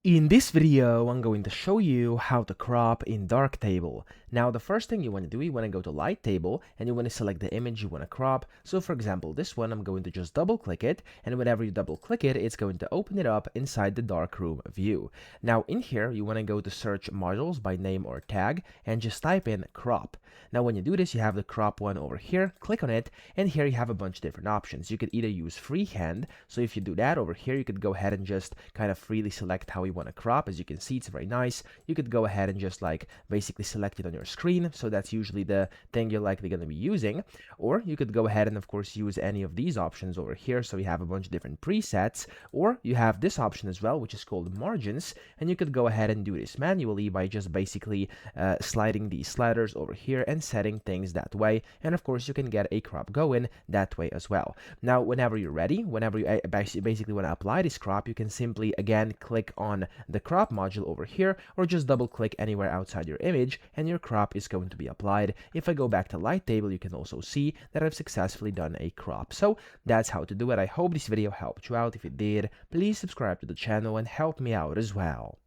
In this video, I'm going to show you how to crop in Darktable. Now, the first thing you want to do, you want to go to Lighttable and you want to select the image you want to crop. So for example, this one, I'm going to just double click it, and whenever you double click it, it's going to open it up inside the darkroom view. Now in here, you want to go to search modules by name or tag and just type in crop. Now when you do this, you have the crop one over here, click on it, and here you have a bunch of different options. You could either use freehand, so if you do that over here, you could go ahead and just kind of freely select how you want to crop. As you can see, it's very nice. You could go ahead and just like basically select it on your screen, so that's usually the thing you're likely going to be using. Or you could go ahead and of course use any of these options over here, so you have a bunch of different presets. Or you have this option as well, which is called margins, and you could go ahead and do this manually by just basically sliding these sliders over here and setting things that way. And of course you can get a crop going that way as well. Now whenever you're ready, whenever you basically want to apply this crop, you can simply again click on the crop module over here, or just double click anywhere outside your image and your crop is going to be applied. If I go back to Lighttable, you can also see that I've successfully done a crop. So that's how to do it. I hope this video helped you out. If it did, please subscribe to the channel and help me out as well.